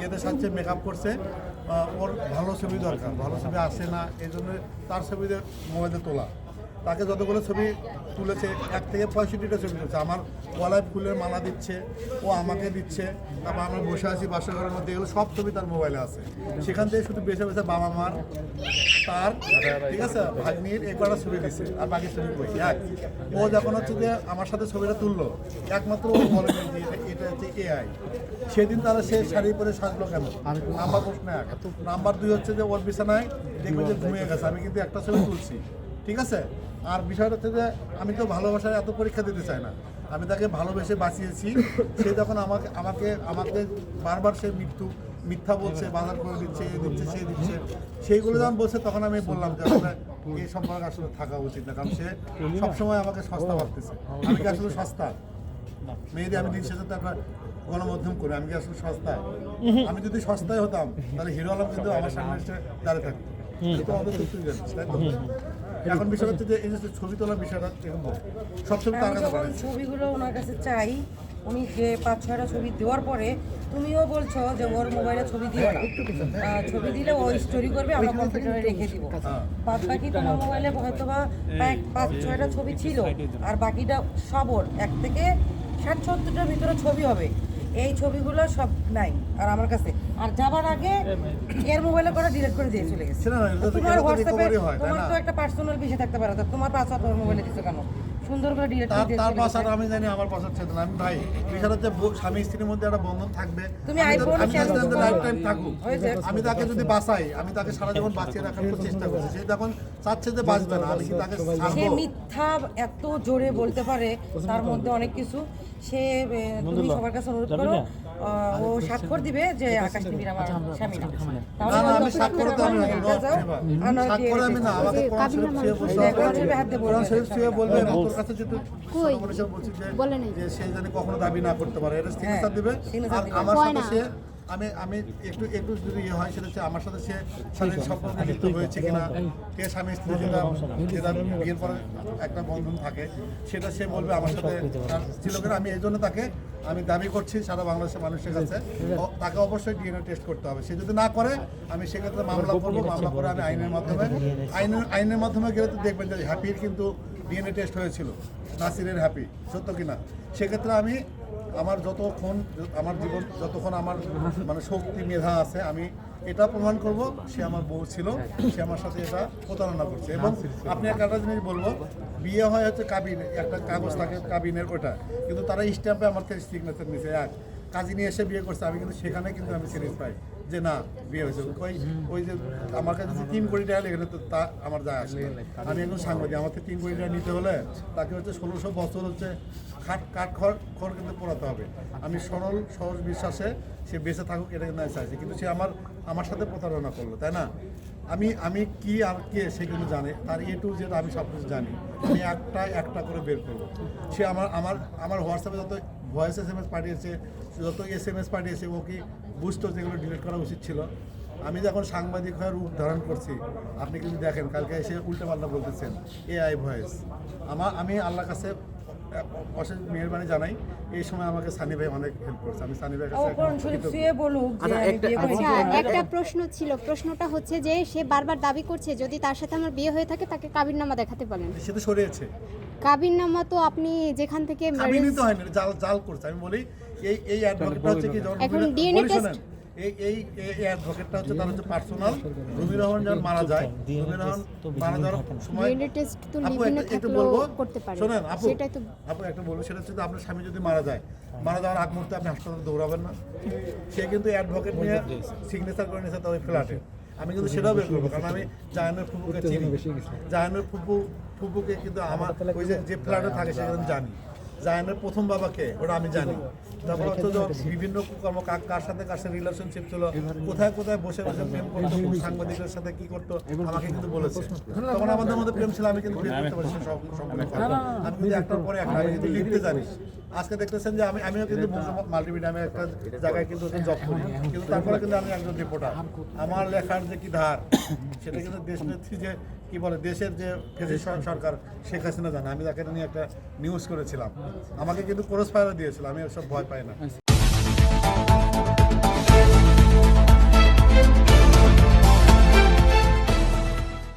মেয়েদের সাথে মেকআপ করছে, ওর ভালো ছবি দরকার, ভালো ছবি আসে না, এই জন্য তার ছবিতে মোবাইলে তোলা। তাকে যতগুলো ছবি তুলেছে 1 থেকে 65টা ছবি তুলছে। আমার গলায় ফুলের মালা দিচ্ছে, ও আমাকে দিচ্ছে, তারপর আমরা বসে আছি বাসা ঘরের মধ্যে, এগুলো সব ছবি তার মোবাইলে আছে। সেখান থেকে শুধু বেছে বেছে বাবা মার, তার, ঠিক আছে, ভাগ্নির এই কটা ছবি দিচ্ছে, আর বাকি ছবি কই এক। ও যখন হচ্ছে যে আমার সাথে ছবিটা তুললো, একমাত্র ও বলেনি যে এটা হচ্ছে এআই। সেদিন তারা সে শাড়ি পরে সাজলো কেন? নাম্বার প্রশ্ন 1। নাম্বার 2 হচ্ছে যে ওর বিছানায় দেখবে যে ঘুমিয়ে গেছে, আমি কিন্তু একটা ছবি তুলছি, ঠিক আছে। আর বিষয়টা হচ্ছে যে আমি তো ভালোবাসায় এত পরীক্ষা দিতে চাই না, আমি তাকে ভালোবেসে বাঁচিয়েছি। সে যখন আমাকে আমাকে আমাকে বারবার সে মিথ্যা বলছে, বাজার করে দিচ্ছে, এ দিচ্ছে, সে দিচ্ছে, সেইগুলো যখন বলছে তখন আমি বললাম যে আসলে এই সম্পর্ক আসলে থাকা উচিত না, কারণ সে সবসময় আমাকে সস্তা ভাবতেছে। আমি কি আসলে সস্তা? মেয়েদের আমি দিন শেষে তো একটা গণমাধ্যম করি, আমি কি আসলে সস্তায়? আমি যদি সস্তায় হতাম তাহলে হিরো আলম কিন্তু আমার সামনে এসে দাঁড়িয়ে থাকতো। এটা আমাদের কিছুই জানিস, তাই তো? এখন বিষয় হচ্ছে যে এই যে ছবি তোলার বিষয়টা সব ছবি তার কাছে পারে। ছবিগুলো ওনার কাছে চাই, উনি যে 5-6টা ছবি দেওয়ার পরে তুমিও বলছো যে ওর মোবাইলে ছবি দিও না, ছবি দিলে ও স্টোরি করবে, আমরা কম্পিউটারে রেখে দিব। বাদ বাকি তোমার মোবাইলে হয়তো বা 5-6টা ছবি ছিল, আর বাকিটা সব ওর 1 থেকে 60-70টার ভিতরে ছবি হবে। এই ছবিগুলো সব নাই আর আমার কাছে, আর যাবার আগে এর মোবাইলে করে ডিলিট করে দিয়ে চলে গেছে। তোমার হোয়াটসঅ্যাপে তোমার তো একটা পার্সোনাল বিষয় থাকতে পারে, তোমার পাসওয়ার্ড ওর মোবাইলে দিছো কেন? সুন্দর করে ডিলিট করে দিয়ে তার পাসওয়ার্ড আমি জানি, আমার পাসওয়ার্ড ছিল না। আমি ভাই বিষয়টা হচ্ছে স্বামী স্ত্রীর মধ্যে একটা বন্ধন থাকবে, তুমি আইফোন লাইফ টাইম থাকুক। আমি তাকে যদি বাঁচাই, আমি তাকে সারা জীবন বাঁচিয়ে রাখার চেষ্টা করছি, সে যখন চাচ্ছে যে বাঁচবে না, আমি কি তাকে সে মিথ্যা এত জোরে বলতে পারে, তার মধ্যে অনেক কিছু। সে তুমি সবার কাছে অনুরোধ করো, ও স্বাক্ষর দিবে যে আকাশ টিভির আমার স্বামী না। তাহলে আমি স্বাক্ষর তো আমি স্বাক্ষর আমি না, আমাকে কোরআন শরীফ ছুঁয়ে বলবে, এবং তোর কাছে যেহেতু বলছি যে সে জানি কখনো দাবি না করতে পারে, এটা সিগনেচার দিবে। আর আমার সাথে সে আমি একটু যদি ইয়ে হয়, সেটা হচ্ছে আমার সাথে সে শারীরিক সম্পর্কে লিপ্ত হয়েছে কিনা, কে স্বামী স্ত্রী যেটা বিয়ের পরে একটা বন্ধন থাকে, সেটা সে বলবে আমার সাথে ছিল কিনা। আমি এই জন্য তাকে আমি দাবি করছি সারা বাংলাদেশের মানুষের কাছে, তাকে অবশ্যই ডিএনএ টেস্ট করতে হবে। সে যদি না করে আমি সেক্ষেত্রে মামলা করবো, মামলা করে আমি আইনের মাধ্যমে গেলে তো দেখবেন যে হ্যাপির কিন্তু ডিএনএ টেস্ট হয়েছিল, নাসিরের হ্যাপি, সত্য কিনা। সেক্ষেত্রে আমি আমার আমার জীবন যতক্ষণ আমার মানে শক্তি মেধা আছে, আমি এটা প্রমাণ করব সে আমার বউ ছিল, সে আমার সাথে এটা প্রতারণা করছে। এবং আপনি একটা জিনিস বলবো, বিয়ে হয় হচ্ছে কাবিন, একটা কাগজ থাকে কাবিনের, ওটা কিন্তু তারা স্ট্যাম্পে আমার থেকে সিগনেচার নিয়েছে। কাজী নিয়ে এসে বিয়ে করছে, আমি কিন্তু সেখানে কিন্তু আমি সিরিজ পাই যে না বিয়ে হয়েছে। ওই যে আমার কাছে 3 কোটি টাকা লেগে তো তা আমার যায় আসলে, আমি একজন সাংবাদিক, আমার থেকে 3 কোটি টাকা নিতে হলে তাকে হচ্ছে 1600 বছর হচ্ছে কাঠ খড় কিন্তু পোড়াতে হবে। আমি সরল সহজ বিশ্বাসে সে বেঁচে থাকুক, এটা কিন্তু চাইছি, কিন্তু সে আমার সাথে প্রতারণা করলো, তাই না? আমি কি আর কে সে কিন্তু জানে, তার A to Z আমি সব কিছু জানি। আমি একটা করে বের করবো। সে আমার হোয়াটসঅ্যাপে যত ভয়েস SMS পাঠিয়েছে, যত SMS পাঠিয়েছে, ও কি বুঝতো যেগুলো ডিলিট করা উচিত ছিল? আমি যখন সাংবাদিক হয়ে রূপ ধারণ করছি, আপনি কিন্তু দেখেন কালকে এসে উল্টাপাল্টা বলতেছেন AI ভয়েস। আমি আল্লাহর কাছে অশেষ মেহেরবানি জানাই, এই সময় আমাকে সানি ভাই অনেক হেল্প করছে। আমি সানি ভাইয়ের কাছে একটা প্রশ্ন ছিল, প্রশ্নটা হচ্ছে যে সে বারবার দাবি করছে যদি তার সাথে আমার বিয়ে হয়ে থাকে তাকে কাবিননামা দেখাতে বলেন। সে তো সরিয়েছে কাবিননামা, তো আপনি যেখান থেকে কাবিনই তো হয়নি, জাল করছে। আমি বলি এই অ্যাডভোকেটটা হচ্ছে কি, এখন ডিএনএ টেস্ট এই অ্যাডভোকেটটা হচ্ছে তার হচ্ছে পার্সোনাল। রুমি রহমান যখন মারা যায়, রুমি রহমান মারা যাওয়ার সময় ডিএনএ টেস্ট তো লিভিনে থাকলেও করতে পারে। শোনেন আপু, সেটাই তো আপু একটা বলবো, সেটা হচ্ছে আপনার স্বামী যদি মারা যাওয়ার আগ মুহূর্তে আপনি হাসপাতালে দৌড়াবেন না? সে কিন্তু অ্যাডভোকেট নিয়ে সিগনেচার করে নিয়েছে তার ওই ফ্ল্যাটে। আমি কিন্তু সেটাও বের করবো, কারণ আমি জাহানের ফুপুকে চিনি। জাহানের ফুপুকে কিন্তু আমার ওই যে ফ্ল্যাটে থাকে সেটা আমি জানি। জায়ানের প্রথম বাবাকে ওটা আমি জানি। তারপর হচ্ছে বিভিন্ন কর্ম কার সাথে রিলেশনশিপ ছিল, কোথায় বসে প্রেম করতো, সাংবাদিকের সাথে কি করতো, আমাকে কিন্তু বলেছে। তখন আমাদের মধ্যে প্রেম ছিল, আমি কিন্তু প্রেম করতে পারছি আমি কিন্তু একটার পরে একটা, আমি কিন্তু লিখতে জানি। আজকে দেখতেছেন যে আমিও কিন্তু মাল্টিমিডিয়ামে একটা জায়গায় কিন্তু জব করি, কিন্তু তারপরে কিন্তু আমি একজন রিপোর্টার। আমার লেখার যে কি ধার, সেটা কিন্তু দেশ নেত্রী যে কি বলে, দেশের যে সরকার শেখ হাসিনা জানে। আমি তাকে নিয়ে একটা নিউজ করেছিলাম, আমাকে কিন্তু ক্রস ফায়ার দিয়েছিল। আমি সব ভয় পাই না।